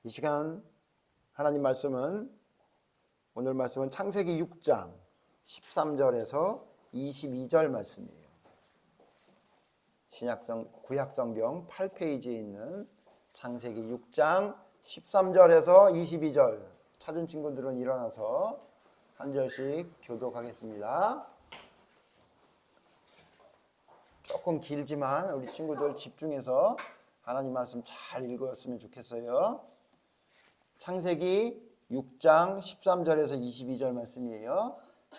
이 시간 하나님 말씀은 오늘 말씀은 창세기 6장 13절에서 22절 말씀이에요. 구약성경 8페이지에 있는 창세기 6장 13절에서 22절 찾은 친구들은 일어나서 한 절씩 교독하겠습니다. 조금 길지만 우리 친구들 집중해서 하나님 말씀 잘 읽었으면 좋겠어요. 창세기 6장 13절에서 22절 말씀이에요.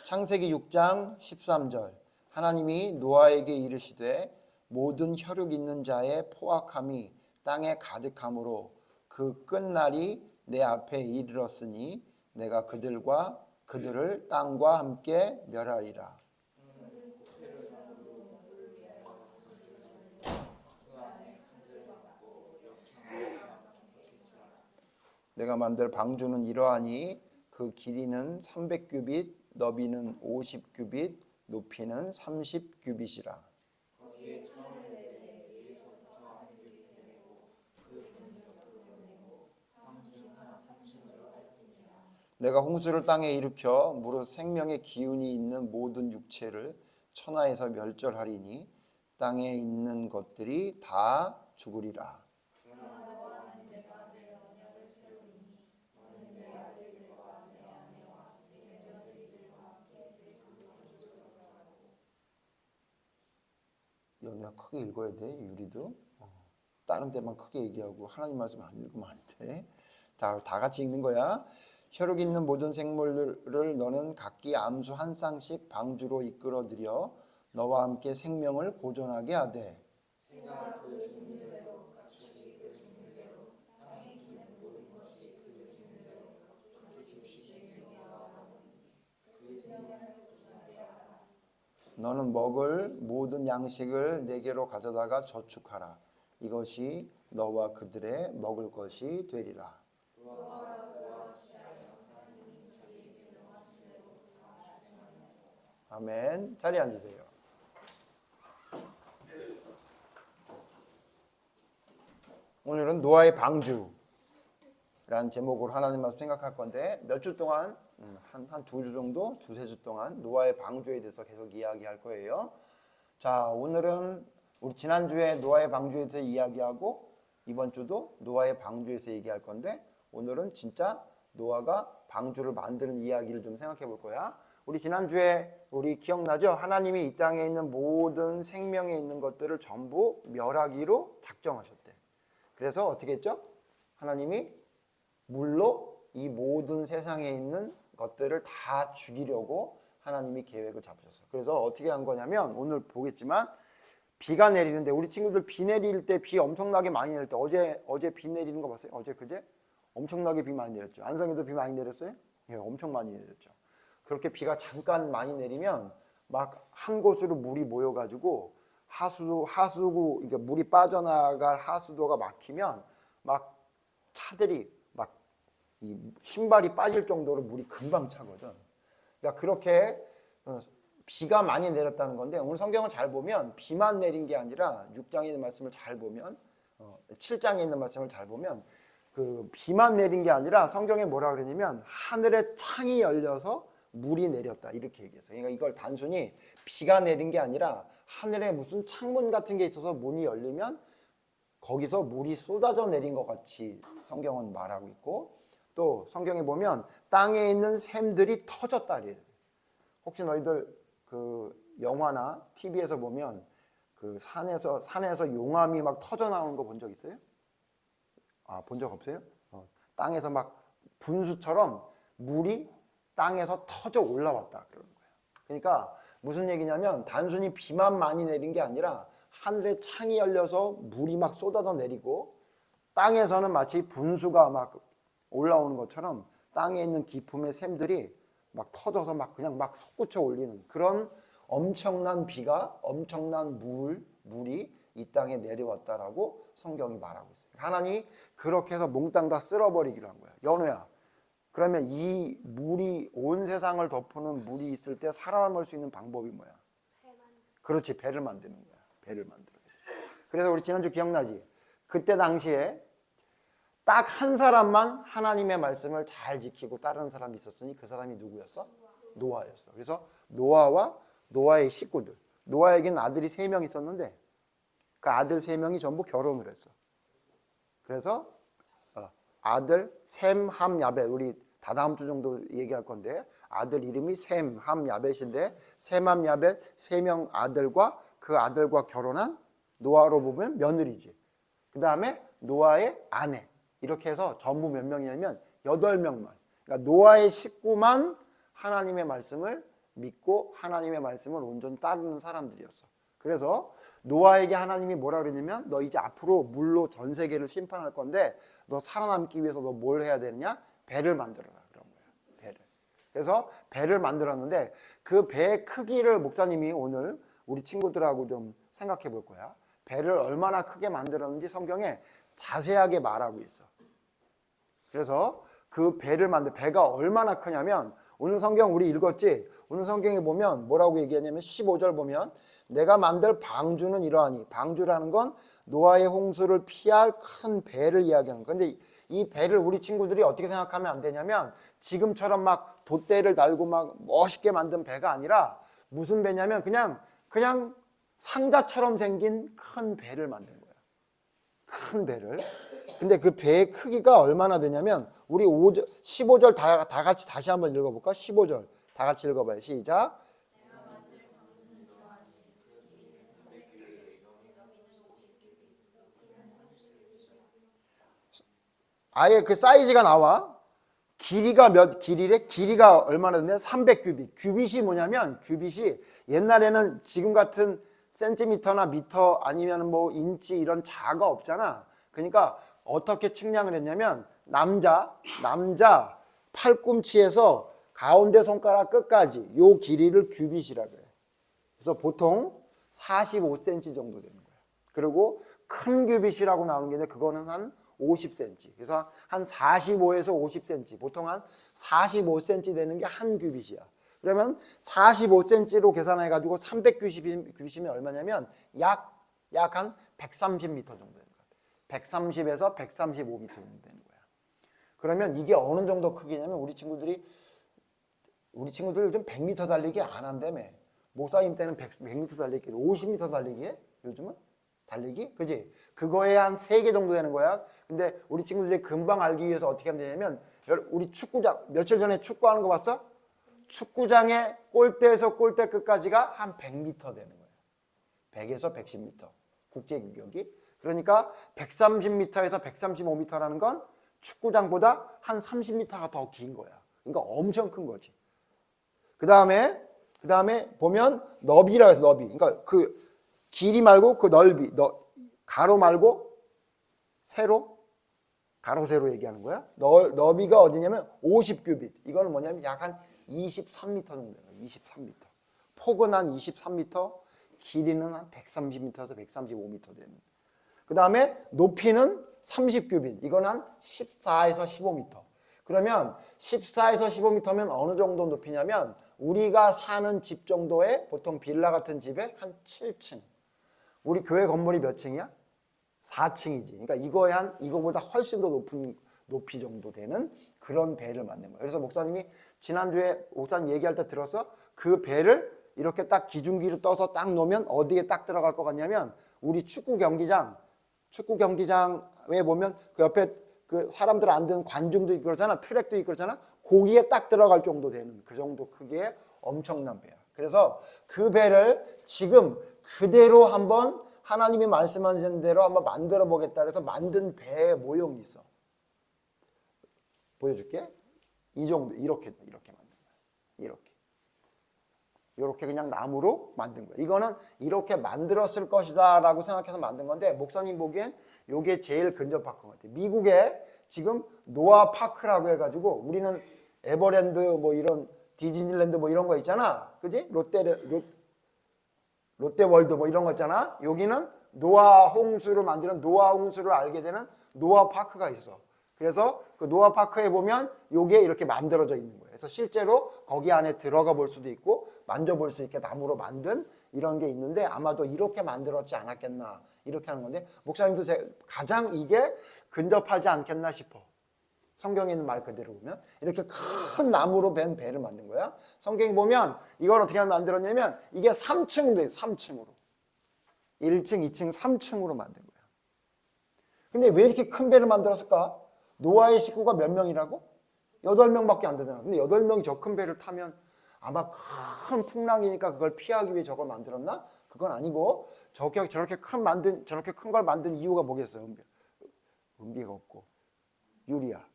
창세기 6장 13절 하나님이 노아에게 이르시되 모든 혈육 있는 자의 포악함이 땅에 가득함으로 그 끝날이 내 앞에 이르렀으니 내가 그들을 땅과 함께 멸하리라. 내가 만들 방주는 이러하니 그 길이는 300규빗, 너비는 50규빗, 높이는 30규빗이라. 내가 홍수를 땅에 일으켜 무릇 생명의 기운이 있는 모든 육체를 천하에서 멸절하리니 땅에 있는 것들이 다 죽으리라. 연우야 크게 읽어야 돼. 유리도 다른 데만 크게 얘기하고 하나님 말씀 안 읽으면 안 돼. 다 같이 읽는 거야. 혈육 있는 모든 생물들을 너는 각기 암수 한 쌍씩 방주로 이끌어들여 너와 함께 생명을 보존하게 하되 너는 먹을 모든 양식을 내게로 가져다가 저축하라. 이것이 너와 그들의 먹을 것이 되리라. 아멘. 자리에 앉으세요. 오늘은 노아의 방주라는 제목으로 하나님 말씀 생각할 건데 몇 주 동안 한 두 주 정도, 두세 주 동안 노아의 방주에 대해서 계속 이야기할 거예요. 자, 오늘은 우리 지난주에 노아의 방주에 대해서 이야기하고 이번 주도 노아의 방주에서 얘기할 건데 오늘은 진짜 노아가 방주를 만드는 이야기를 좀 생각해 볼 거야. 우리 지난주에 우리 기억나죠? 하나님이 이 땅에 있는 모든 생명에 있는 것들을 전부 멸하기로 작정하셨대. 그래서 어떻게 했죠? 하나님이 물로 이 모든 세상에 있는 것들을 다 죽이려고 하나님이 계획을 잡으셨어요. 그래서 어떻게 한 거냐면 오늘 보겠지만 비가 내리는데 우리 친구들 비 내릴 때 비 엄청나게 많이 내릴 때 어제 비 내리는 거 봤어요? 어제 그제? 엄청나게 비 많이 내렸죠. 안성에도 비 많이 내렸어요? 예, 엄청 많이 내렸죠. 그렇게 비가 잠깐 많이 내리면 막 한 곳으로 물이 모여가지고 하수구 그러니까 물이 빠져나갈 하수도가 막히면 막 차들이 막 이 신발이 빠질 정도로 물이 금방 차거든. 그러니까 그렇게 비가 많이 내렸다는 건데 오늘 성경을 잘 보면 비만 내린 게 아니라 6장에 있는 말씀을 잘 보면 7장에 있는 말씀을 잘 보면 그 비만 내린 게 아니라 성경에 뭐라 그러냐면 하늘의 창이 열려서 물이 내렸다 이렇게 얘기했어요. 그러니까 이걸 단순히 비가 내린 게 아니라 하늘에 무슨 창문 같은 게 있어서 문이 열리면 거기서 물이 쏟아져 내린 것 같이 성경은 말하고 있고 또 성경에 보면 땅에 있는 샘들이 터졌다 그래요. 혹시 너희들 그 영화나 TV에서 보면 그 산에서 용암이 막 터져 나오는 거 본 적 있어요? 아, 본 적 없어요? 땅에서 막 분수처럼 물이 땅에서 터져 올라왔다 그러는 거예요. 그러니까 무슨 얘기냐면 단순히 비만 많이 내린 게 아니라 하늘에 창이 열려서 물이 막 쏟아져 내리고 땅에서는 마치 분수가 막 올라오는 것처럼 땅에 있는 기품의 샘들이 막 터져서 막 그냥 막 솟구쳐 올리는 그런 엄청난 비가 엄청난 물이 이 땅에 내려왔다라고 성경이 말하고 있어요. 하나님이 그렇게 해서 몽땅 다 쓸어버리기로 한 거야. 연우야, 그러면 이 물이 온 세상을 덮는 물이 있을 때 살아남을 수 있는 방법이 뭐야? 그렇지, 배를 만드는 거야. 배를 만들어. 그래서 우리 지난주 기억나지? 그때 당시에 딱 한 사람만 하나님의 말씀을 잘 지키고 따르는 사람이 있었으니 그 사람이 누구였어? 노아였어. 그래서 노아와 노아의 식구들. 노아에게는 아들이 3명 있었는데 그 아들 3명이 전부 결혼을 했어. 그래서 아들 셈, 함, 야벳, 우리 다다음 주 정도 얘기할 건데 아들 이름이 셈, 함, 야벳인데 셈, 함, 야벳 3명 아들과 그 아들과 결혼한 노아로 보면 며느리지. 그 다음에 노아의 아내. 이렇게 해서 전부 몇 명이냐면 8명만. 그러니까 노아의 식구만 하나님의 말씀을 믿고 하나님의 말씀을 온전히 따르는 사람들이었어. 그래서 노아에게 하나님이 뭐라 그랬냐면 너 이제 앞으로 물로 전 세계를 심판할 건데 너 살아남기 위해서 너 뭘 해야 되느냐? 배를 만들어라 그런 거야. 배를. 그래서 배를 만들었는데 그 배의 크기를 목사님이 오늘 우리 친구들하고 좀 생각해 볼 거야. 배를 얼마나 크게 만들었는지 성경에 자세하게 말하고 있어. 그래서 그 배를 배가 얼마나 크냐면 오늘 성경 우리 읽었지? 오늘 성경에 보면 뭐라고 얘기하냐면 15절 보면 내가 만들 방주는 이러하니, 방주라는 건 노아의 홍수를 피할 큰 배를 이야기하는 거야. 근데 이 배를 우리 친구들이 어떻게 생각하면 안 되냐면 지금처럼 막 돛대를 달고 막 멋있게 만든 배가 아니라 무슨 배냐면 그냥 상자처럼 생긴 큰 배를 만든 거야. 큰 배를. 근데 그 배의 크기가 얼마나 되냐면 우리 15절 다 같이 다시 한번 읽어볼까? 15절 다 같이 읽어봐요. 시작. 아예 그 사이즈가 나와. 길이가 얼마나 되냐? 300규빗. 규빗이 뭐냐면 규빗이 옛날에는 지금 같은 센티미터나 미터 아니면 뭐 인치 이런 자가 없잖아. 그러니까 어떻게 측량을 했냐면 남자 팔꿈치에서 가운데 손가락 끝까지 요 길이를 규빗이라고 해. 그래서 보통 45cm 정도 되는 거야. 그리고 큰 규빗이라고 나오는 게 있는데 그거는 한 50cm. 그래서 한 45에서 50cm. 보통 한 45cm 되는 게 한 규빗이야. 그러면 45cm로 계산해 가지고 300규빗이면 얼마냐면 약 한 130m 정도 되는 거야. 130에서 135m 정도 되는 거야. 그러면 이게 어느 정도 크기냐면 우리 친구들 요즘 100m 달리기 안 한다며. 목사님 때는 100m 달리기, 50m 달리기 해? 요즘은? 달리기? 그지? 그거에 한 3개 정도 되는 거야. 근데 우리 친구들이 금방 알기 위해서 어떻게 하면 되냐면 우리 축구장, 며칠 전에 축구하는 거 봤어? 축구장의 골대에서 골대 끝까지가 한 100m 되는 거야. 100에서 110m. 국제규격이. 그러니까 130m에서 135m라는 건 축구장보다 한 30m가 더 긴 거야. 그러니까 엄청 큰 거지. 그 다음에 보면 너비라 해서 너비. 그러니까 그 길이 말고 그 넓이. 가로 말고 세로. 가로 세로 얘기하는 거야. 너비가 어디냐면 50규빗. 이거는 뭐냐면 약 한 23m 정도 되는 거야. 23m. 폭은 한 23m, 길이는 한 130m에서 135m 되는 거야. 그 다음에 높이는 30규빗. 이건 한 14에서 15m. 그러면 14에서 15m면 어느 정도 높이냐면 우리가 사는 집 정도의 보통 빌라 같은 집에 한 7층. 우리 교회 건물이 몇 층이야? 4층이지. 그러니까 이거보다 훨씬 더 높은 높이 정도 되는 그런 배를 만든 거예요. 그래서 목사님이 지난주에 목사님 얘기할 때 들었어? 그 배를 이렇게 딱 기중기로 떠서 딱 놓으면 어디에 딱 들어갈 것 같냐면 우리 축구 경기장에 보면 그 옆에 그 사람들 앉는 관중도 있고 그러잖아. 트랙도 있고 그러잖아. 거기에 딱 들어갈 정도 되는 그 정도 크기의 엄청난 배야. 그래서 그 배를 지금 그대로 한번 하나님이 말씀하신 대로 한번 만들어 보겠다 그래서 만든 배의 모형이 있어. 보여줄게. 이 정도 이렇게 만든 거야. 이렇게 그냥 나무로 만든 거야. 이거는 이렇게 만들었을 것이다 라고 생각해서 만든 건데 목사님 보기엔 이게 제일 근접한 것 같아요. 미국에 지금 노아 파크라고 해가지고 우리는 에버랜드 뭐 이런 디즈니랜드 뭐 이런 거 있잖아. 그지? 롯데월드 뭐 이런 거 있잖아. 여기는 노아 홍수를 만드는 노아 홍수를 알게 되는 노아 파크가 있어. 그래서 그 노아 파크에 보면 요게 이렇게 만들어져 있는 거예요. 그래서 실제로 거기 안에 들어가 볼 수도 있고 만져볼 수 있게 나무로 만든 이런 게 있는데 아마도 이렇게 만들었지 않았겠나 이렇게 하는 건데 목사님도 가장 이게 근접하지 않겠나 싶어. 성경에 있는 말 그대로 보면 이렇게 큰 나무로 된 배를 만든 거야. 성경에 보면 이걸 어떻게 만들었냐면 이게 3층으로 돼. 3층으로 1층, 2층, 3층으로 만든 거야. 근데 왜 이렇게 큰 배를 만들었을까? 노아의 식구가 몇 명이라고? 8명밖에 안 되잖아. 근데 8명이 저 큰 배를 타면 아마 큰 풍랑이니까 그걸 피하기 위해 저걸 만들었나? 그건 아니고 저렇게 큰 걸 만든 이유가 뭐겠어? 은비가 없고 유리야.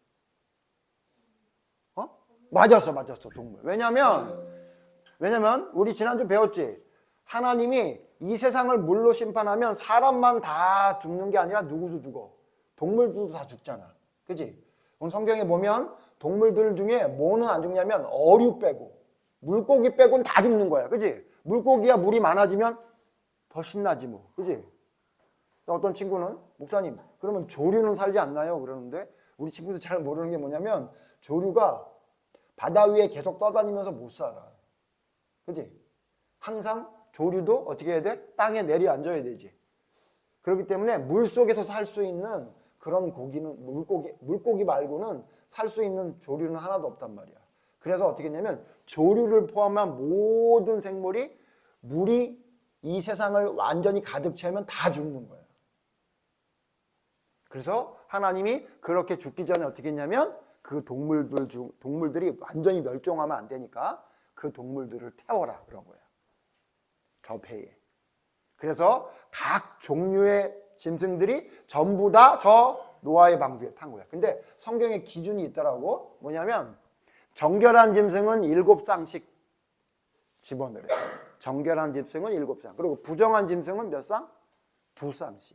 맞았어 동물. 왜냐면 우리 지난주 배웠지. 하나님이 이 세상을 물로 심판하면 사람만 다 죽는 게 아니라 누구도 죽어. 동물들도 다 죽잖아. 그치? 그럼 성경에 보면 동물들 중에 뭐는 안 죽냐면 어류 빼고 물고기 빼고는 다 죽는 거야. 그치? 물고기야 물이 많아지면 더 신나지 뭐. 그치? 어떤 친구는 목사님 그러면 조류는 살지 않나요? 그러는데 우리 친구들 잘 모르는 게 뭐냐면 조류가 바다 위에 계속 떠다니면서 못 살아. 그치? 항상 조류도 어떻게 해야 돼? 땅에 내려앉아야 되지. 그렇기 때문에 물속에서 살 수 있는 그런 고기는 물고기 말고는 살 수 있는 조류는 하나도 없단 말이야. 그래서 어떻게 했냐면 조류를 포함한 모든 생물이 물이 이 세상을 완전히 가득 채우면 다 죽는 거야. 그래서 하나님이 그렇게 죽기 전에 어떻게 했냐면 그 동물들이 완전히 멸종하면 안 되니까 그 동물들을 태워라 그런 거야. 저 배에. 그래서 각 종류의 짐승들이 전부 다 저 노아의 방주에 탄 거야. 근데 성경에 기준이 있더라고. 뭐냐면 정결한 짐승은 7쌍씩 집어넣으래. 정결한 짐승은 7쌍. 그리고 부정한 짐승은 몇 쌍? 2쌍씩.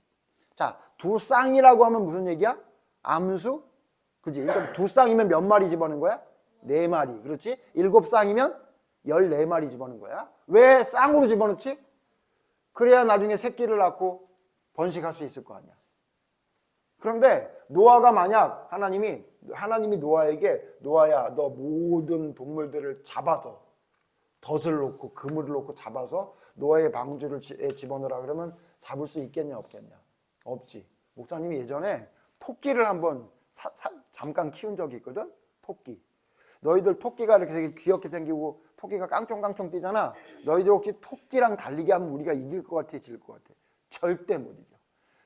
자, 2쌍이라고 하면 무슨 얘기야? 암수? 그지? 그러니까 2쌍이면 몇 마리 집어넣는 거야? 4마리. 그렇지? 7쌍이면 14마리 집어넣는 거야. 왜 쌍으로 집어넣지? 그래야 나중에 새끼를 낳고 번식할 수 있을 거 아니야. 그런데 노아가 만약 하나님이 노아에게 노아야 너 모든 동물들을 잡아서 덫을 놓고 그물을 놓고 잡아서 노아의 방주를 집어넣으라 그러면 잡을 수 있겠냐 없겠냐? 없지. 목사님이 예전에 토끼를 한번 잠깐 키운 적이 있거든. 토끼. 너희들 토끼가 이렇게 되게 귀엽게 생기고 토끼가 깡총깡총 뛰잖아. 너희들 혹시 토끼랑 달리기 하면 우리가 이길 것 같아? 질 것 같아? 절대 못 이겨.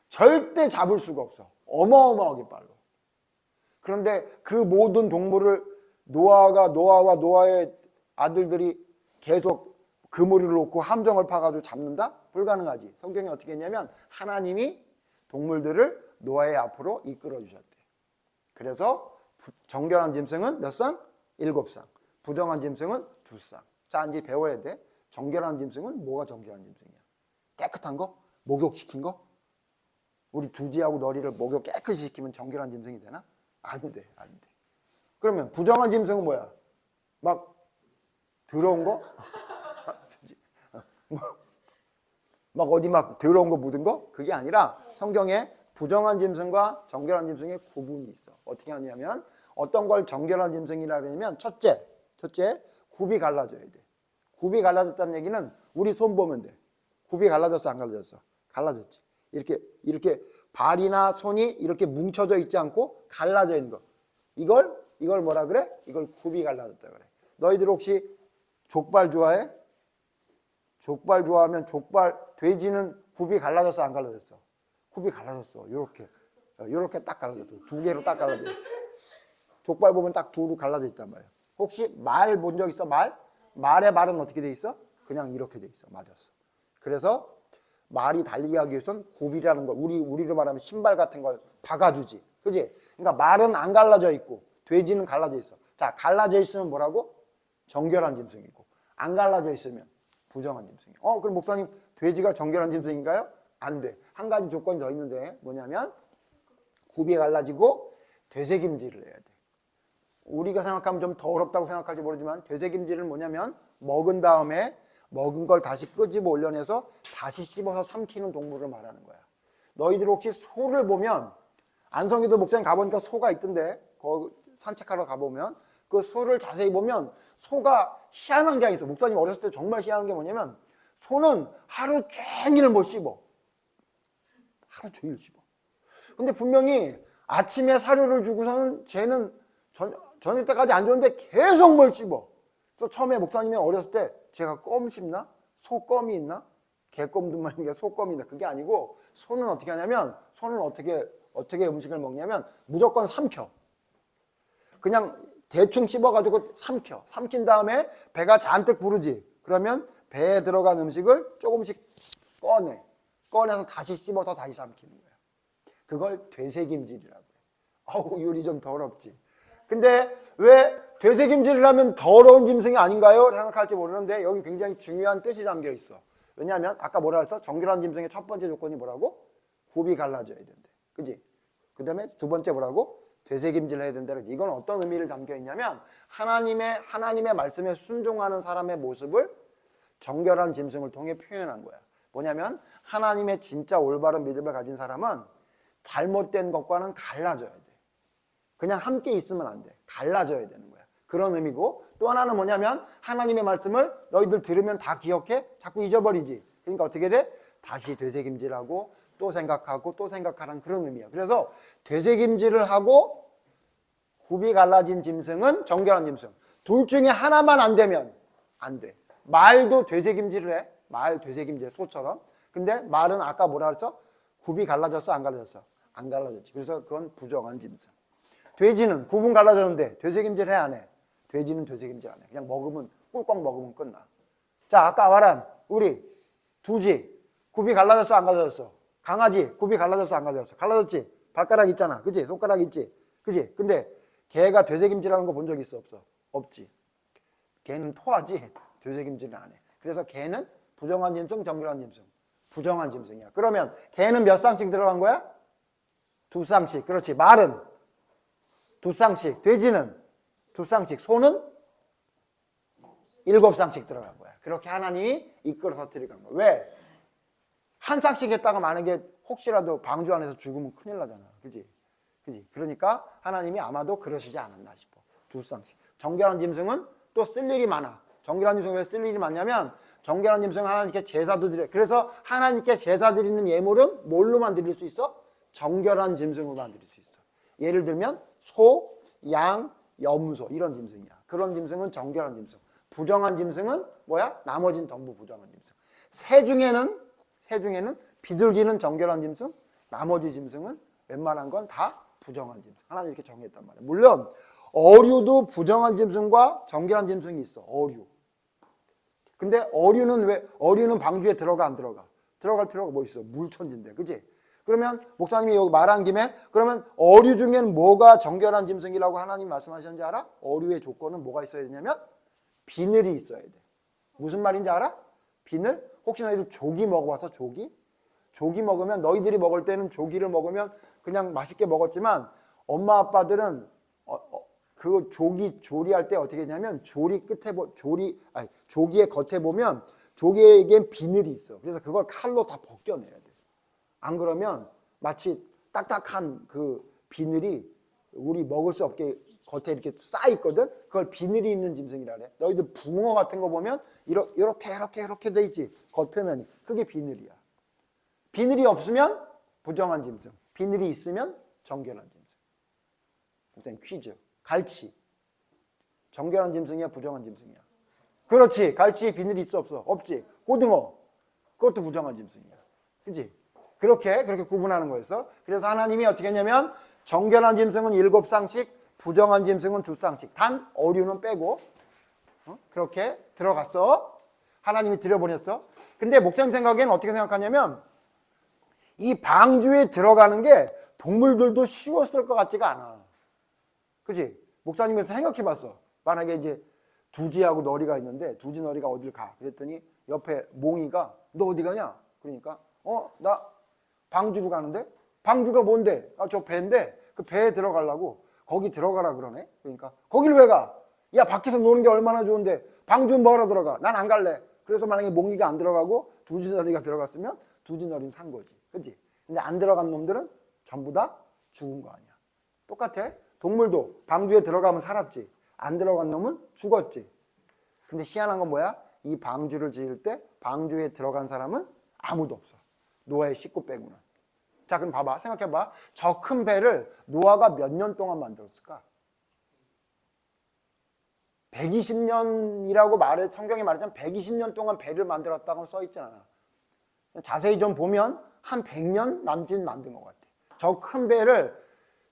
절대 잡을 수가 없어. 어마어마하게 빨라. 그런데 그 모든 동물을 노아와 노아의 아들들이 계속 그물을 놓고 함정을 파가지고 잡는다? 불가능하지. 성경이 어떻게 했냐면 하나님이 동물들을 노아의 앞으로 이끌어 주셨대. 그래서 정결한 짐승은 몇 쌍? 7쌍. 부정한 짐승은 2쌍. 자, 이제 배워야 돼. 정결한 짐승은 뭐가 정결한 짐승이야? 깨끗한 거? 목욕시킨 거? 우리 두지하고 너리를 목욕 깨끗이 시키면 정결한 짐승이 되나? 안 돼. 그러면 부정한 짐승은 뭐야? 막 더러운 거? 막 어디 막 더러운 거 묻은 거? 그게 아니라 성경에 부정한 짐승과 정결한 짐승의 구분이 있어. 어떻게 하냐면 어떤 걸 정결한 짐승이라 그러냐면 첫째 굽이 갈라져야 돼. 굽이 갈라졌다는 얘기는 우리 손 보면 돼. 굽이 갈라졌어 안 갈라졌어? 갈라졌지. 이렇게 발이나 손이 이렇게 뭉쳐져 있지 않고 갈라져 있는 거. 이걸 뭐라 그래? 이걸 굽이 갈라졌다 그래. 너희들 혹시 족발 좋아해? 족발 좋아하면 돼지는 굽이 갈라졌어 안 갈라졌어? 굽이 갈라졌어. 요렇게 딱 갈라졌어. 2개로 딱 갈라져 있지. 족발 보면 딱 2로 갈라져 있단 말이야. 혹시 말 본 적 있어? 말의 발은 어떻게 돼 있어? 그냥 이렇게 돼 있어. 맞았어. 그래서 말이 달리게 하기 위해서는 굽이라는 걸 우리로 말하면 신발 같은 걸 박아주지. 그지? 그러니까 말은 안 갈라져 있고 돼지는 갈라져 있어. 자, 갈라져 있으면 뭐라고? 정결한 짐승이고 안 갈라져 있으면 부정한 짐승이에요. 그럼 목사님 돼지가 정결한 짐승인가요? 안 돼. 한 가지 조건이 더 있는데 뭐냐면 굽이 갈라지고 되새김질을 해야 돼. 우리가 생각하면 좀 더 어렵다고 생각할지 모르지만 되새김질은 뭐냐면 먹은 다음에 먹은 걸 다시 끄집어 올려내서 다시 씹어서 삼키는 동물을 말하는 거야. 너희들 혹시 소를 보면 안성기도 목사님 가보니까 소가 있던데 거기 산책하러 가보면 그 소를 자세히 보면 소가 희한한 게 있어. 목사님 어렸을 때 정말 희한한 게 뭐냐면 소는 하루 종일 못 씹어. 하루 종일 씹어. 근데 분명히 아침에 사료를 주고서는 쟤는 저녁 때까지 안 줬는데 계속 뭘 씹어. 그래서 처음에 목사님이 어렸을 때 제가 껌 씹나? 소껌이 있나? 개껌들만 있는 게 소껌이 있나? 그게 아니고 소는 어떻게 하냐면 소는 어떻게 음식을 먹냐면 무조건 삼켜. 그냥 대충 씹어가지고 삼켜. 삼킨 다음에 배가 잔뜩 부르지. 그러면 배에 들어간 음식을 조금씩 꺼내. 꺼내서 다시 씹어서 다시 삼키는 거야. 그걸 되새김질이라고 해. 어우, 요리 좀 더럽지. 근데 왜 되새김질을 하면 더러운 짐승이 아닌가요? 생각할지 모르는데 여기 굉장히 중요한 뜻이 담겨 있어. 왜냐하면 아까 뭐라 했어? 정결한 짐승의 첫 번째 조건이 뭐라고? 굽이 갈라져야 된대. 그지? 그 다음에 두 번째 뭐라고? 되새김질 해야 된다. 이건 어떤 의미를 담겨 있냐면 하나님의 말씀에 순종하는 사람의 모습을 정결한 짐승을 통해 표현한 거야. 뭐냐면 하나님의 진짜 올바른 믿음을 가진 사람은 잘못된 것과는 갈라져야 돼. 그냥 함께 있으면 안 돼. 갈라져야 되는 거야. 그런 의미고, 또 하나는 뭐냐면 하나님의 말씀을 너희들 들으면 다 기억해? 자꾸 잊어버리지. 그러니까 어떻게 돼? 다시 되새김질하고 또 생각하고 또 생각하는 그런 의미야. 그래서 되새김질을 하고 굽이 갈라진 짐승은 정결한 짐승. 둘 중에 하나만 안 되면 안 돼. 말도 되새김질을 해. 말 되새김질, 소처럼. 근데 말은 아까 뭐라 그랬어? 굽이 갈라졌어, 안 갈라졌어? 안 갈라졌지. 그래서 그건 부정한 짐승. 돼지는 굽은 갈라졌는데 되새김질 해, 안 해? 돼지는 되새김질 안 해. 그냥 먹으면, 꿀꺽 먹으면 끝나. 자, 아까 말한 우리 두지, 굽이 갈라졌어, 안 갈라졌어? 강아지, 굽이 갈라졌어, 안 갈라졌어? 갈라졌지? 발가락 있잖아. 그치? 손가락 있지? 그치? 근데 개가 되새김질하는 거 본 적 있어, 없어? 없지. 개는 토하지, 되새김질은 안 해. 그래서 개는 부정한 짐승, 정결한 짐승. 부정한 짐승이야. 그러면 개는 몇 쌍씩 들어간 거야? 2쌍씩. 그렇지. 말은 2쌍씩. 돼지는 2쌍씩. 소는 7쌍씩 들어간 거야. 그렇게 하나님이 이끌어서 들어간 거야. 왜? 한 쌍씩 했다가 만약에 혹시라도 방주 안에서 죽으면 큰일 나잖아. 그지? 그지? 그러니까 하나님이 아마도 그러시지 않았나 싶어. 2쌍씩. 정결한 짐승은 또 쓸 일이 많아. 정결한 짐승은 왜 쓸 일이 많냐면 정결한 짐승은 하나님께 제사도 드려. 그래서 하나님께 제사 드리는 예물은 뭘로만 드릴 수 있어? 정결한 짐승으로만 드릴 수 있어. 예를 들면 소, 양, 염소 이런 짐승이야. 그런 짐승은 정결한 짐승. 부정한 짐승은 뭐야? 나머지는 전부 부정한 짐승. 새 중에는 비둘기는 정결한 짐승, 나머지 짐승은 웬만한 건 다 부정한 짐승. 하나님 이렇게 정했단 말이야. 물론 어류도 부정한 짐승과 정결한 짐승이 있어. 어류. 근데 어류는 방주에 들어가 안 들어가? 들어갈 필요가 뭐 있어? 물천지인데. 그치? 그러면 목사님이 여기 말한 김에 그러면 어류 중엔 뭐가 정결한 짐승이라고 하나님 말씀하셨는지 알아? 어류의 조건은 뭐가 있어야 되냐면 비늘이 있어야 돼. 무슨 말인지 알아? 비늘? 혹시 너희들 조기 먹어봐서 조기? 조기 먹으면 너희들이 먹을 때는 조기를 먹으면 그냥 맛있게 먹었지만 엄마 아빠들은 그 조기 조리할 때 어떻게 했냐면 조기의 겉에 보면 조기에겐 비늘이 있어. 그래서 그걸 칼로 다 벗겨내야 돼. 안 그러면 마치 딱딱한 그 비늘이 우리 먹을 수 없게 겉에 이렇게 쌓여 있거든. 그걸 비늘이 있는 짐승이라 그래. 너희들 붕어 같은 거 보면 이렇게 돼 있지. 겉표면이. 그게 비늘이야. 비늘이 없으면 부정한 짐승. 비늘이 있으면 정결한 짐승. 일단 퀴즈. 갈치. 정결한 짐승이야, 부정한 짐승이야? 그렇지. 갈치에 비늘이 있어, 없어? 없지. 고등어. 그것도 부정한 짐승이야. 그치? 그렇게 구분하는 거였어. 그래서 하나님이 어떻게 했냐면 정결한 짐승은 7쌍씩, 부정한 짐승은 2쌍씩. 단 어류는 빼고 그렇게 들어갔어. 하나님이 들여보냈어. 근데 목사님 생각에는 어떻게 생각하냐면 이 방주에 들어가는 게 동물들도 쉬웠을 것 같지가 않아. 그치? 목사님께서 생각해봤어. 만약에 이제 두지하고 너리가 있는데 두지 너리가 어딜 가? 그랬더니 옆에 몽이가 너 어디 가냐? 그러니까 나 방주로 가는데? 방주가 뭔데? 저 배인데 그 배에 들어가려고. 거기 들어가라 그러네. 그러니까 거길 왜 가? 야, 밖에서 노는 게 얼마나 좋은데 방주 뭐하러 들어가? 난 안 갈래. 그래서 만약에 몽이가 안 들어가고 두지너리가 들어갔으면 두지너리는 산 거지. 그치? 근데 안 들어간 놈들은 전부 다 죽은 거 아니야. 똑같아. 동물도 방주에 들어가면 살았지. 안 들어간 놈은 죽었지. 근데 희한한 건 뭐야? 이 방주를 지을 때 방주에 들어간 사람은 아무도 없어. 노아의 식구 빼고는. 자, 그럼 봐봐. 생각해봐. 저 큰 배를 노아가 몇 년 동안 만들었을까? 120년이라고 성경에 말했지만 120년 동안 배를 만들었다고 써 있잖아. 자세히 좀 보면 한 100년 남짓 만든 것 같아. 저 큰 배를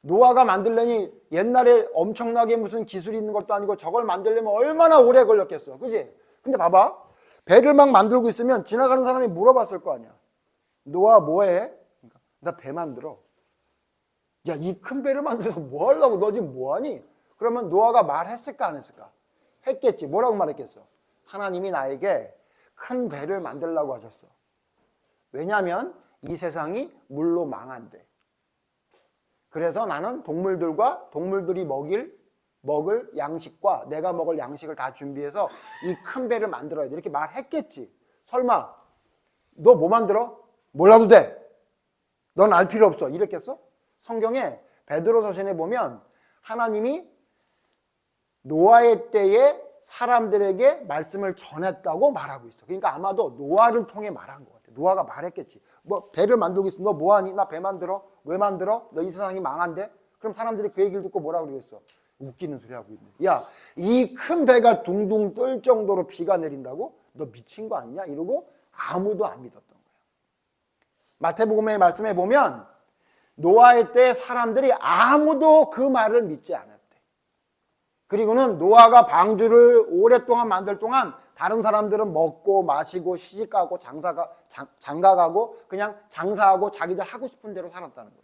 노아가 만들려니 옛날에 엄청나게 무슨 기술이 있는 것도 아니고 저걸 만들려면 얼마나 오래 걸렸겠어. 그지? 근데 봐봐. 배를 막 만들고 있으면 지나가는 사람이 물어봤을 거 아니야. 노아 뭐해? 그러니까, 나 배 만들어. 야, 이 큰 배를 만들어서 뭐 하려고? 너 지금 뭐 하니? 그러면 노아가 말했을까 안 했을까? 했겠지. 뭐라고 말했겠어? 하나님이 나에게 큰 배를 만들라고 하셨어. 왜냐하면 이 세상이 물로 망한대. 그래서 나는 동물들이 먹을 양식과 내가 먹을 양식을 다 준비해서 이 큰 배를 만들어야 돼. 이렇게 말했겠지. 설마 너 뭐 만들어? 몰라도 돼. 넌 알 필요 없어. 이랬겠어? 성경에 베드로서신에 보면 하나님이 노아의 때에 사람들에게 말씀을 전했다고 말하고 있어. 그러니까 아마도 노아를 통해 말한 것 같아. 노아가 말했겠지. 뭐 배를 만들고 있어. 너 뭐하니? 나 배 만들어. 왜 만들어? 너 이 세상이 망한대? 그럼 사람들이 그 얘기를 듣고 뭐라고 그러겠어? 웃기는 소리 하고 있네. 야, 이 큰 배가 둥둥 뜰 정도로 비가 내린다고? 너 미친 거 아니냐? 이러고 아무도 안 믿었던 거야. 마태복음의 말씀에 보면 노아의 때 사람들이 아무도 그 말을 믿지 않았대. 그리고는 노아가 방주를 오랫동안 만들 동안 다른 사람들은 먹고 마시고 시집가고 장가가고 그냥 장사하고 자기들 하고 싶은 대로 살았다는 거예요.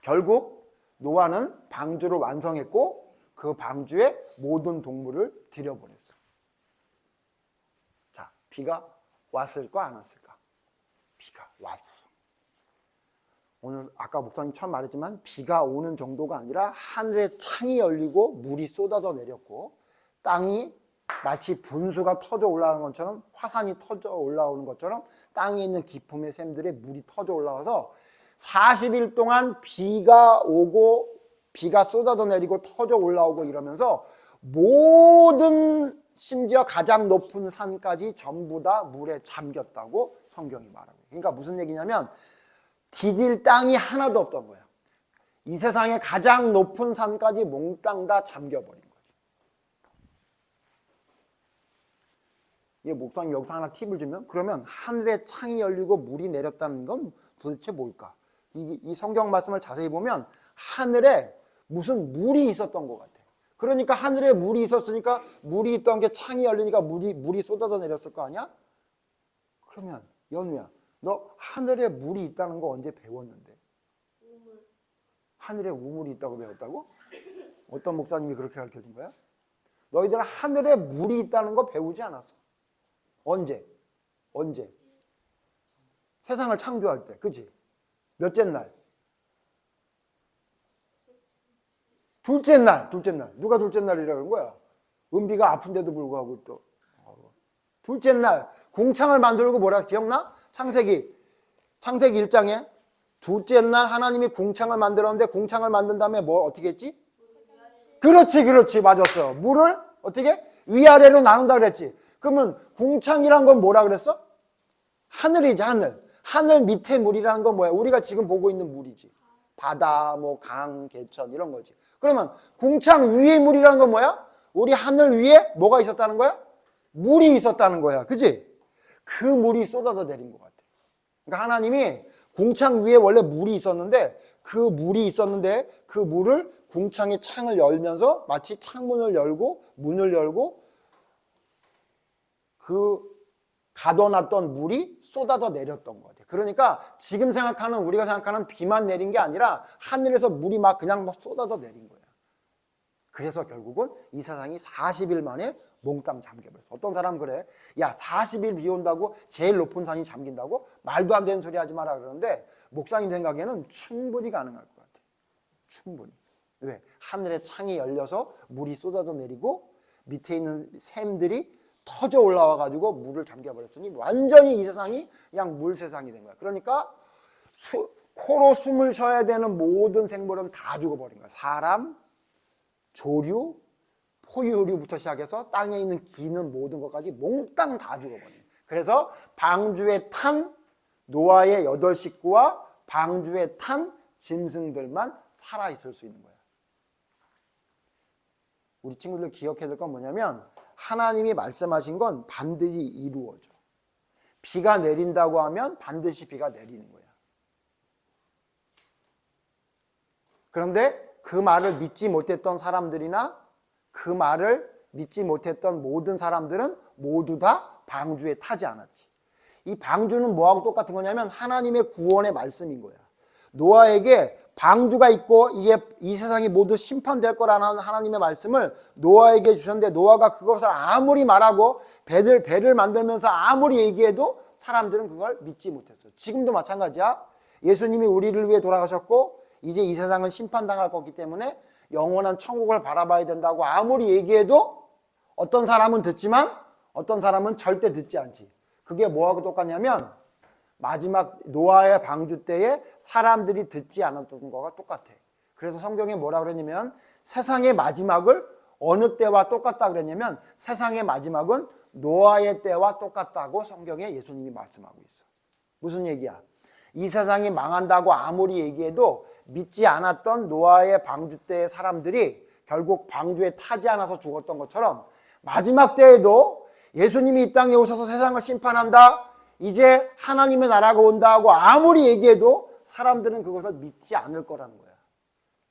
결국 노아는 방주를 완성했고 그 방주에 모든 동물을 들여보냈어. 자, 비가 왔을까 안 왔을까? 비가 왔어. 오늘 아까 목사님 처음 말했지만 비가 오는 정도가 아니라 하늘에 창이 열리고 물이 쏟아져 내렸고 땅이 마치 분수가 터져 올라오는 것처럼 화산이 터져 올라오는 것처럼 땅에 있는 기품의 샘들에 물이 터져 올라와서 40일 동안 비가 오고 비가 쏟아져 내리고 터져 올라오고 이러면서 모든 심지어 가장 높은 산까지 전부 다 물에 잠겼다고 성경이 말하고 있어요. 그러니까 무슨 얘기냐면 디딜 땅이 하나도 없던 거야. 이 세상의 가장 높은 산까지 몽땅 다 잠겨버린 거지. 이 목사님 여기서 하나 팁을 주면 그러면 하늘에 창이 열리고 물이 내렸다는 건 도대체 뭘까? 이 성경 말씀을 자세히 보면 하늘에 무슨 물이 있었던 것 같아. 그러니까 하늘에 물이 있었으니까 물이 있던 게 창이 열리니까 물이 쏟아져 내렸을 거 아니야? 그러면 연우야, 너 하늘에 물이 있다는 거 언제 배웠는데? 하늘에 우물이 있다고 배웠다고? 어떤 목사님이 그렇게 가르쳐준 거야? 너희들은 하늘에 물이 있다는 거 배우지 않았어. 언제? 세상을 창조할 때, 그치? 몇째 날? 둘째 날. 누가 둘째 날이라는 거야? 은비가 아픈데도 불구하고 또. 둘째 날, 궁창을 만들고 뭐라 기억나? 창세기 1장에 둘째 날 하나님이 궁창을 만들었는데 궁창을 만든 다음에 뭐 어떻게 했지? 그렇지 맞았어. 물을 어떻게? 위아래로 나눈다 그랬지. 그러면 궁창이란 건 뭐라 그랬어? 하늘이지. 하늘 밑에 물이라는 건 뭐야? 우리가 지금 보고 있는 물이지. 바다, 뭐 강, 개천 이런 거지. 그러면 궁창 위에 물이라는 건 뭐야? 우리 하늘 위에 뭐가 있었다는 거야? 물이 있었다는 거야. 그치? 그 물이 쏟아져 내린 것 같아. 그러니까 하나님이 궁창 위에 원래 물이 있었는데 그 물을 궁창의 창을 열면서 마치 창문을 열고 문을 열고 그 가둬놨던 물이 쏟아져 내렸던 것 같아요. 그러니까 지금 우리가 생각하는 비만 내린 게 아니라 하늘에서 물이 막 그냥 쏟아져 내린 거예요. 그래서 결국은 이 세상이 40일 만에 몽땅 잠겨버렸어. 어떤 사람 그래. 야, 40일 비 온다고 제일 높은 산이 잠긴다고? 말도 안 되는 소리 하지 마라 그러는데 목사님 생각에는 충분히 가능할 것 같아. 충분히. 왜? 하늘에 창이 열려서 물이 쏟아져 내리고 밑에 있는 샘들이 터져 올라와가지고 물을 잠겨버렸으니 완전히 이 세상이 그냥 물 세상이 된 거야. 그러니까 코로 숨을 쉬어야 되는 모든 생물은 다 죽어버린 거야. 사람, 조류, 포유류부터 시작해서 땅에 있는 기는 모든 것까지 몽땅 다 죽어버려요. 그래서 방주에 탄 노아의 8 식구와 방주에 탄 짐승들만 살아있을 수 있는 거예요. 우리 친구들 기억해야 될 건 뭐냐면 하나님이 말씀하신 건 반드시 이루어져. 비가 내린다고 하면 반드시 비가 내리는 거야. 그런데 그 말을 믿지 못했던 사람들이나 그 말을 믿지 못했던 모든 사람들은 모두 다 방주에 타지 않았지. 이 방주는 뭐하고 똑같은 거냐면 하나님의 구원의 말씀인 거야. 노아에게 방주가 있고 이제 이 세상이 모두 심판될 거라는 하나님의 말씀을 노아에게 주셨는데 노아가 그것을 아무리 말하고 배를 만들면서 아무리 얘기해도 사람들은 그걸 믿지 못했어요. 지금도 마찬가지야. 예수님이 우리를 위해 돌아가셨고 이제 이 세상은 심판당할 거기 때문에 영원한 천국을 바라봐야 된다고 아무리 얘기해도 어떤 사람은 듣지만 어떤 사람은 절대 듣지 않지. 그게 뭐하고 똑같냐면 마지막 노아의 방주 때에 사람들이 듣지 않았던 거가 똑같아. 그래서 성경에 뭐라 그랬냐면 세상의 마지막을 어느 때와 똑같다 그랬냐면 세상의 마지막은 노아의 때와 똑같다고 성경에 예수님이 말씀하고 있어. 무슨 얘기야? 이 세상이 망한다고 아무리 얘기해도 믿지 않았던 노아의 방주 때의 사람들이 결국 방주에 타지 않아서 죽었던 것처럼 마지막 때에도 예수님이 이 땅에 오셔서 세상을 심판한다, 이제 하나님의 나라가 온다고 아무리 얘기해도 사람들은 그것을 믿지 않을 거라는 거야.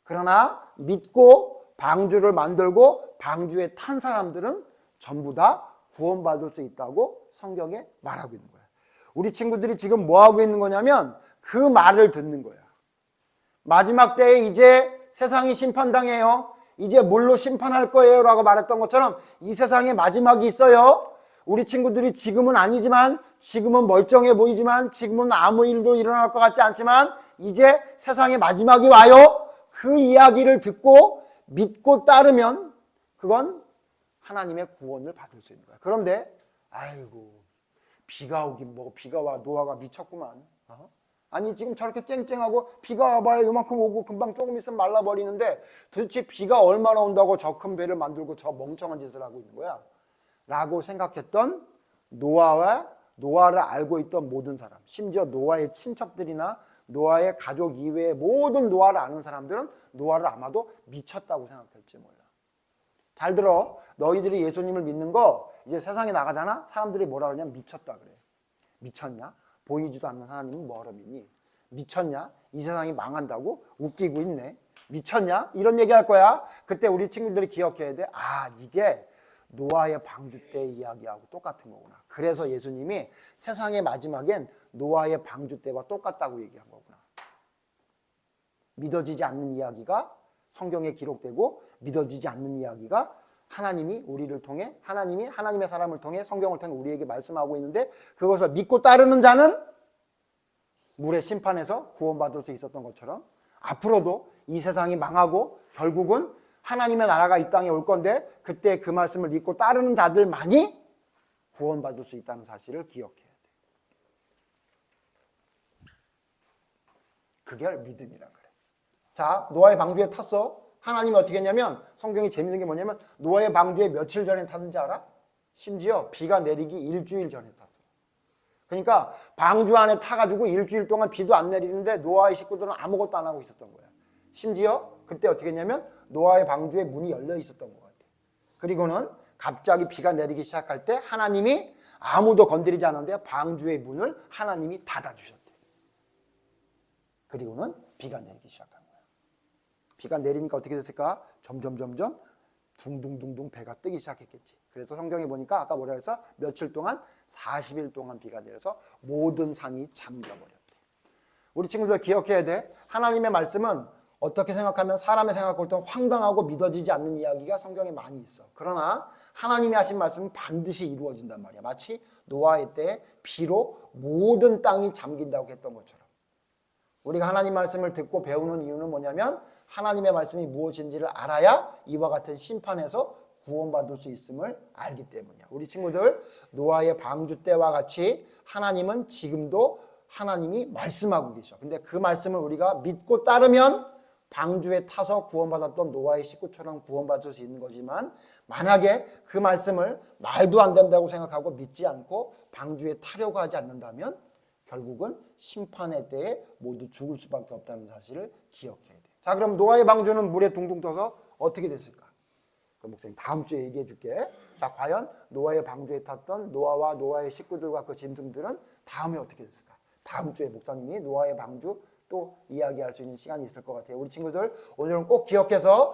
그러나 믿고 방주를 만들고 방주에 탄 사람들은 전부 다 구원받을 수 있다고 성경에 말하고 있는 거야. 우리 친구들이 지금 뭐 하고 있는 거냐면 그 말을 듣는 거야. 마지막 때에 이제 세상이 심판당해요. 이제 물로 심판할 거예요 라고 말했던 것처럼 이 세상에 마지막이 있어요. 우리 친구들이 지금은 아니지만, 지금은 멀쩡해 보이지만, 지금은 아무 일도 일어날 것 같지 않지만 이제 세상의 마지막이 와요. 그 이야기를 듣고 믿고 따르면 그건 하나님의 구원을 받을 수 있는 거야. 그런데 아이고 비가 오긴 뭐 비가 와, 노아가 미쳤구만. 아니 지금 저렇게 쨍쨍하고 비가 와봐야 요만큼 오고 금방 조금 있으면 말라버리는데 도대체 비가 얼마나 온다고 저 큰 배를 만들고 저 멍청한 짓을 하고 있는 거야? 라고 생각했던 노아를 알고 있던 모든 사람, 심지어 노아의 친척들이나 노아의 가족 이외의 모든 노아를 아는 사람들은 노아를 아마도 미쳤다고 생각할지 몰라. 잘 들어. 너희들이 예수님을 믿는 거 이제 세상에 나가잖아? 사람들이 뭐라 그러냐면 미쳤다 그래. 미쳤냐? 보이지도 않는 하나님은 뭐하러 믿니? 미쳤냐? 이 세상이 망한다고? 웃기고 있네. 미쳤냐? 이런 얘기할 거야. 그때 우리 친구들이 기억해야 돼. 아, 이게 노아의 방주 때 이야기하고 똑같은 거구나. 그래서 예수님이 세상의 마지막엔 노아의 방주 때와 똑같다고 얘기한 거구나. 믿어지지 않는 이야기가 성경에 기록되고 믿어지지 않는 이야기가 하나님이 우리를 통해, 하나님이 하나님의 사람을 통해 성경을 통해 우리에게 말씀하고 있는데 그것을 믿고 따르는 자는 물의 심판에서 구원받을 수 있었던 것처럼 앞으로도 이 세상이 망하고 결국은 하나님의 나라가 이 땅에 올 건데 그때 그 말씀을 믿고 따르는 자들만이 구원받을 수 있다는 사실을 기억해야 돼. 그게 믿음이라 그래. 자, 노아의 방주에 탔어. 하나님이 어떻게 했냐면 성경이 재밌는 게 뭐냐면 노아의 방주에 며칠 전에 탔는지 알아? 심지어 비가 내리기 일주일 전에 탔어. 그러니까 방주 안에 타가지고 일주일 동안 비도 안 내리는데 노아의 식구들은 아무것도 안 하고 있었던 거야. 심지어 그때 어떻게 했냐면 노아의 방주에 문이 열려 있었던 것 같아. 그리고는 갑자기 비가 내리기 시작할 때 하나님이 아무도 건드리지 않았는데 방주의 문을 하나님이 닫아주셨대. 그리고는 비가 내리기 시작한 거야. 비가 내리니까 어떻게 됐을까? 점점 둥둥둥둥 배가 뜨기 시작했겠지. 그래서 성경에 보니까 아까 뭐라 해서 며칠 동안 40일 동안 비가 내려서 모든 산이 잠겨버렸대. 우리 친구들 기억해야 돼. 하나님의 말씀은 어떻게 생각하면 사람의 생각할 때 황당하고 믿어지지 않는 이야기가 성경에 많이 있어. 그러나 하나님이 하신 말씀은 반드시 이루어진단 말이야. 마치 노아의 때에 비로 모든 땅이 잠긴다고 했던 것처럼. 우리가 하나님 말씀을 듣고 배우는 이유는 뭐냐면 하나님의 말씀이 무엇인지를 알아야 이와 같은 심판에서 구원받을 수 있음을 알기 때문이야. 우리 친구들, 노아의 방주 때와 같이 하나님은 지금도 하나님이 말씀하고 계셔. 근데 그 말씀을 우리가 믿고 따르면 방주에 타서 구원받았던 노아의 식구처럼 구원받을 수 있는 거지만, 만약에 그 말씀을 말도 안 된다고 생각하고 믿지 않고 방주에 타려고 하지 않는다면 결국은 심판의 때에 모두 죽을 수밖에 없다는 사실을 기억해야 돼요. 자, 그럼 노아의 방주는 물에 둥둥 떠서 어떻게 됐을까? 그 목사님 다음 주에 얘기해 줄게. 자, 과연 노아의 방주에 탔던 노아와 노아의 식구들과 그 짐승들은 다음에 어떻게 됐을까? 다음 주에 목사님이 노아의 방주 또 이야기할 수 있는 시간이 있을 것 같아요. 우리 친구들 오늘은 꼭 기억해서,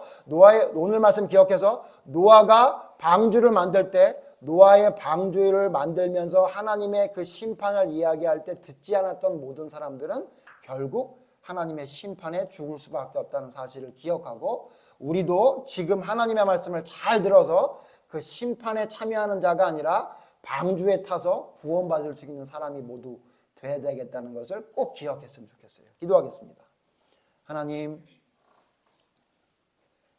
오늘 말씀 기억해서, 노아가 방주를 만들 때, 노아의 방주를 만들면서 하나님의 그 심판을 이야기할 때 듣지 않았던 모든 사람들은 결국 하나님의 심판에 죽을 수밖에 없다는 사실을 기억하고, 우리도 지금 하나님의 말씀을 잘 들어서 그 심판에 참여하는 자가 아니라 방주에 타서 구원받을 수 있는 사람이 모두 돼야 되겠다는 것을 꼭 기억했으면 좋겠어요. 기도하겠습니다. 하나님,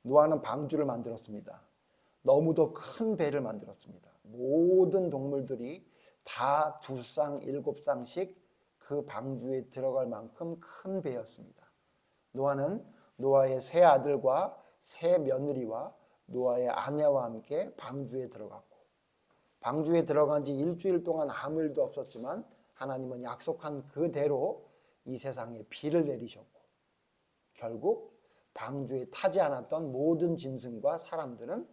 노아는 방주를 만들었습니다. 너무도 큰 배를 만들었습니다. 모든 동물들이 다 2쌍, 7쌍씩 그 방주에 들어갈 만큼 큰 배였습니다. 노아는 노아의 세 아들과 세 며느리와 노아의 아내와 함께 방주에 들어갔고, 방주에 들어간 지 일주일 동안 아무 일도 없었지만 하나님은 약속한 그대로 이 세상에 비를 내리셨고, 결국 방주에 타지 않았던 모든 짐승과 사람들은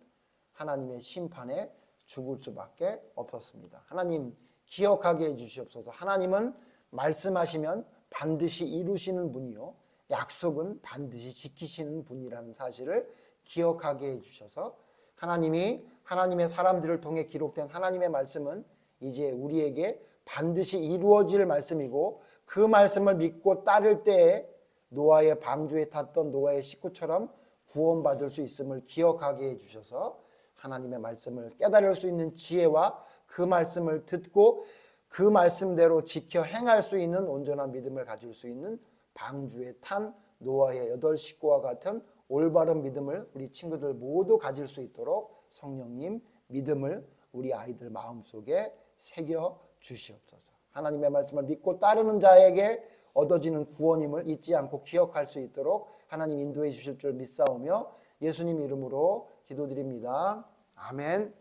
하나님의 심판에 죽을 수밖에 없었습니다. 하나님, 기억하게 해주시옵소서. 하나님은 말씀하시면 반드시 이루시는 분이요, 약속은 반드시 지키시는 분이라는 사실을 기억하게 해주셔서, 하나님이 하나님의 사람들을 통해 기록된 하나님의 말씀은 이제 우리에게 반드시 이루어질 말씀이고, 그 말씀을 믿고 따를 때에 노아의 방주에 탔던 노아의 식구처럼 구원받을 수 있음을 기억하게 해주셔서, 하나님의 말씀을 깨달을 수 있는 지혜와 그 말씀을 듣고 그 말씀대로 지켜 행할 수 있는 온전한 믿음을 가질 수 있는 방주에 탄 노아의 8 식구와 같은 올바른 믿음을 우리 친구들 모두 가질 수 있도록 성령님 믿음을 우리 아이들 마음속에 새겨 주시옵소서. 하나님의 말씀을 믿고 따르는 자에게 얻어지는 구원임을 잊지 않고 기억할 수 있도록 하나님 인도해 주실 줄 믿사오며 예수님 이름으로 기도드립니다. 아멘.